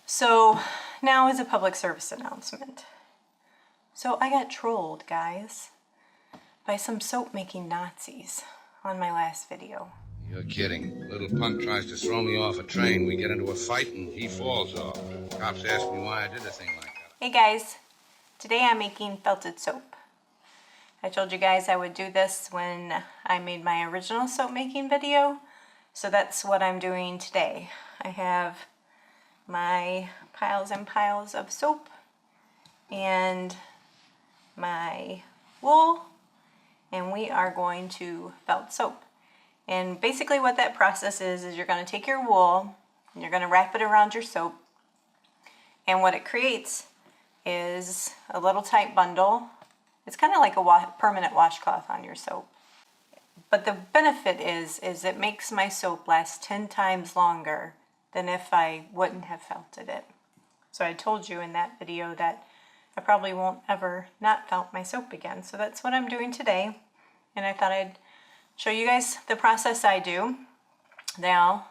So now is a public service announcement. So I got trolled, guys, by some soap making Nazis on my last video. You're kidding. Little punk tries to throw me off a train. We get into a fight and he falls off. Cops ask me why I did a thing like that. Hey guys, today I'm making felted soap. I told you guys I would do this when I made my original soap making video, so that's what I'm doing today. I have my piles and piles of soap and my wool, and we are going to felt soap. And basically what that process is you're going to take your wool and you're going to wrap it around your soap, and what it creates is a little tight bundle. It's kind of like a permanent washcloth on your soap. But the benefit is it makes my soap last 10 times longer than if I wouldn't have felted it. So I told you in that video that I probably won't ever not felt my soap again. So that's what I'm doing today. And I thought I'd show you guys the process I do. Now,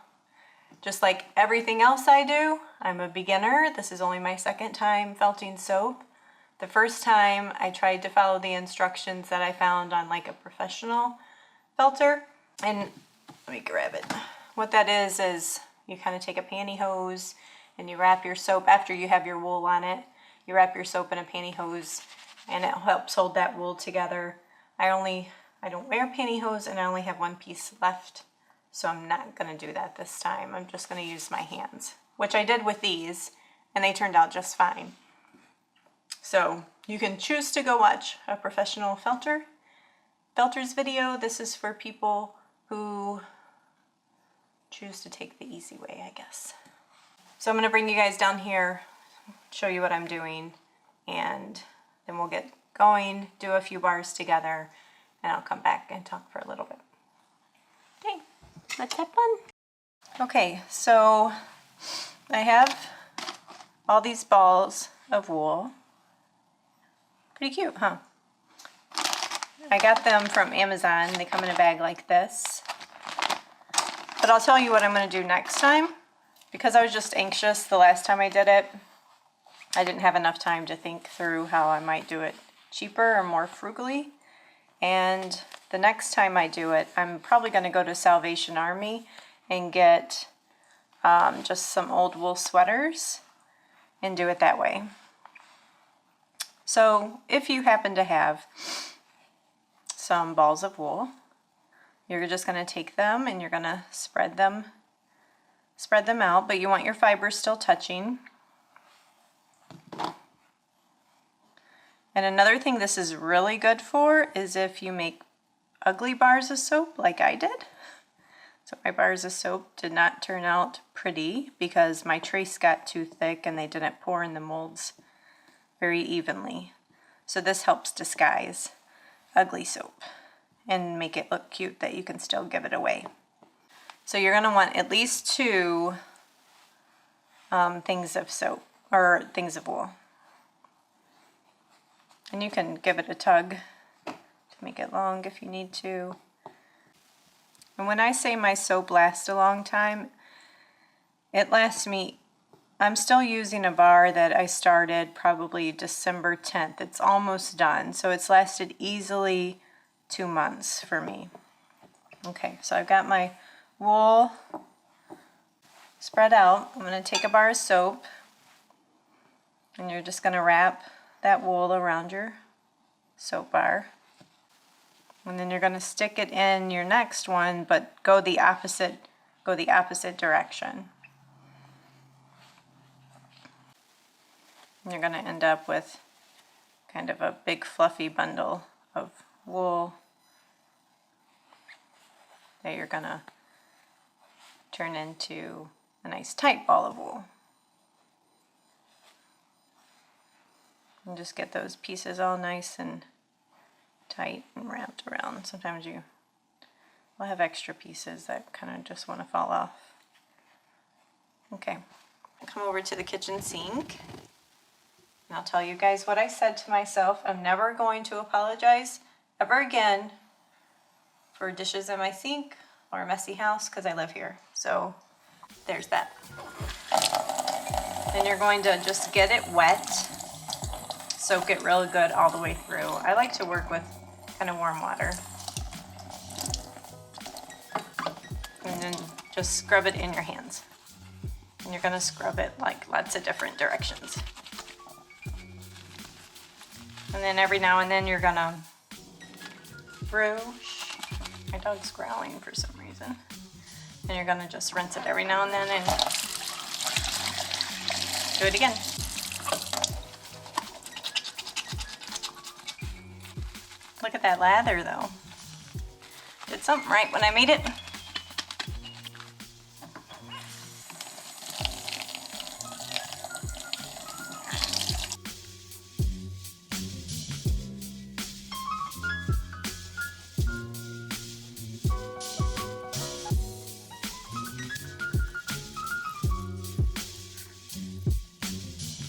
just like everything else I do, I'm a beginner. This is only my second time felting soap. The first time I tried to follow the instructions that I found on like a professional felter. And let me grab it. What that is you kind of take a pantyhose and you wrap your soap after you have your wool on it. You wrap your soap in a pantyhose and it helps hold that wool together. I don't wear pantyhose and I only have one piece left. So I'm not going to do that this time. I'm just going to use my hands, which I did with these, and they turned out just fine. So you can choose to go watch a professional felter's video. This is for people who choose to take the easy way, I guess. So I'm going to bring you guys down here, show you what I'm doing, and then we'll get going, do a few bars together, and I'll come back and talk for a little bit. Okay, let's have fun. Okay, so I have all these balls of wool. Pretty cute, huh? I got them from Amazon. They come in a bag like this. But I'll tell you what I'm going to do next time. Because I was just anxious the last time I did it, I didn't have enough time to think through how I might do it cheaper or more frugally. And the next time I do it, I'm probably going to go to Salvation Army and get just some old wool sweaters and do it that way. So if you happen to have some balls of wool, you're just going to take them and you're going to spread them out, but you want your fibers still touching. And another thing this is really good for is if you make ugly bars of soap like I did. So my bars of soap did not turn out pretty because my trace got too thick and they didn't pour in the molds very evenly. So this helps disguise ugly soap and make it look cute that you can still give it away. So you're going to want at least 2 things of soap or things of wool. And you can give it a tug to make it long if you need to. And when I say my soap lasts a long time, it lasts me. I'm still using a bar that I started probably December 10th. It's almost done, so it's lasted easily 2 months for me. Okay, so I've got my wool spread out. I'm going to take a bar of soap, and you're just going to wrap that wool around your soap bar. And then you're going to stick it in your next one, but go the opposite direction. You're going to end up with kind of a big fluffy bundle of wool that you're going to turn into a nice tight ball of wool. And just get those pieces all nice and tight and wrapped around. Sometimes you will have extra pieces that kind of just want to fall off. Okay, come over to the kitchen sink. And I'll tell you guys what I said to myself. I'm never going to apologize ever again for dishes in my sink or a messy house because I live here. So there's that. Then you're going to just get it wet. Soak it really good all the way through. I like to work with kind of warm water. And then just scrub it in your hands. And you're gonna scrub it like lots of different directions. And then every now and then you're gonna my dog's growling for some reason. And you're gonna just rinse it every now and then and do it again. Look at that lather though. Did something right when I made it.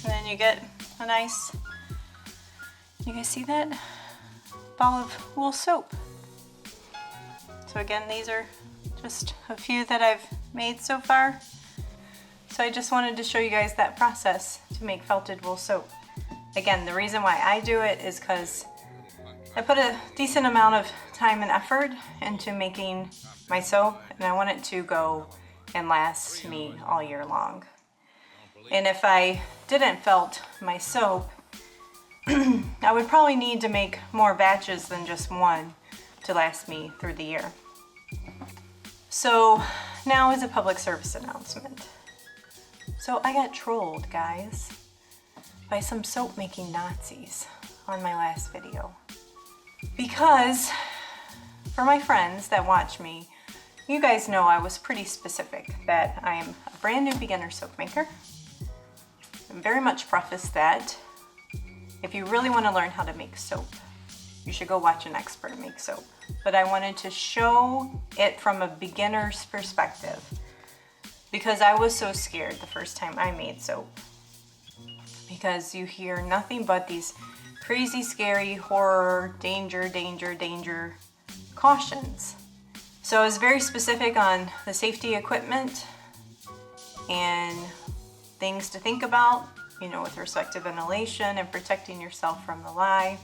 And then you get a nice, you guys see that? Ball of wool soap. So again, these are just a few that I've made so far. So I just wanted to show you guys that process to make felted wool soap. Again, the reason why I do it is because I put a decent amount of time and effort into making my soap, and I want it to go and last me all year long. And if I didn't felt my soap, I would probably need to make more batches than just one to last me through the year. So now is a public service announcement. So I got trolled, guys, by some soap making Nazis on my last video. Because for my friends that watch me, you guys know I was pretty specific that I am a brand new beginner soap maker. And very much preface that if you really want to learn how to make soap, you should go watch an expert make soap. But I wanted to show it from a beginner's perspective because I was so scared the first time I made soap. Because you hear nothing but these crazy, scary, horror, danger, danger, danger cautions. So I was very specific on the safety equipment and things to think about, you know, with respect to ventilation and protecting yourself from the lye.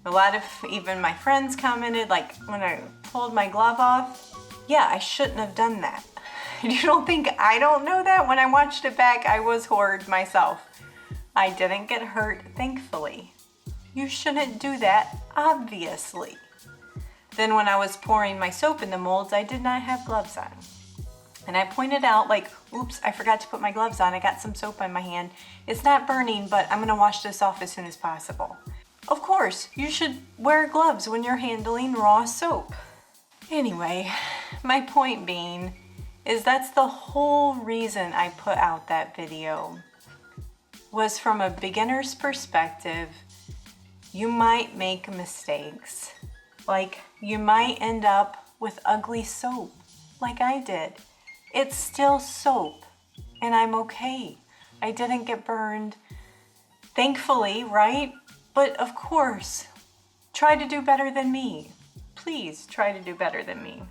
A lot of even my friends commented, like when I pulled my glove off, yeah, I shouldn't have done that. You don't think I don't know that? When I watched it back, I was horrid myself. I didn't get hurt, thankfully. You shouldn't do that, obviously. Then when I was pouring my soap in the molds, I did not have gloves on. And I pointed out like, oops, I forgot to put my gloves on. I got some soap on my hand. It's not burning, but I'm gonna wash this off as soon as possible. Of course, you should wear gloves when you're handling raw soap. Anyway, my point being is that's the whole reason I put out that video. Was from a beginner's perspective, you might make mistakes. Like you might end up with ugly soap, like I did. It's still soap, and I'm okay. I didn't get burned, thankfully, right? But of course, try to do better than me. Please try to do better than me.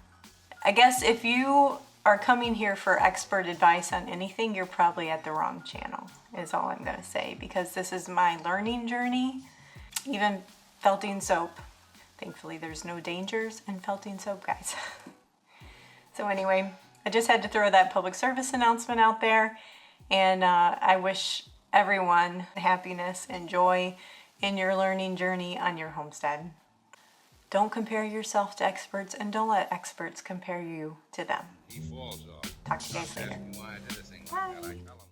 I guess if you are coming here for expert advice on anything, you're probably at the wrong channel, is all I'm gonna say, because this is my learning journey. Even felting soap. Thankfully, there's no dangers in felting soap, guys. So anyway, I just had to throw that public service announcement out there, and I wish everyone happiness and joy in your learning journey on your homestead. Don't compare yourself to experts, and don't let experts compare you to them. He falls off. Talk to you guys later. Ask me why I did a thing like that. I tell him.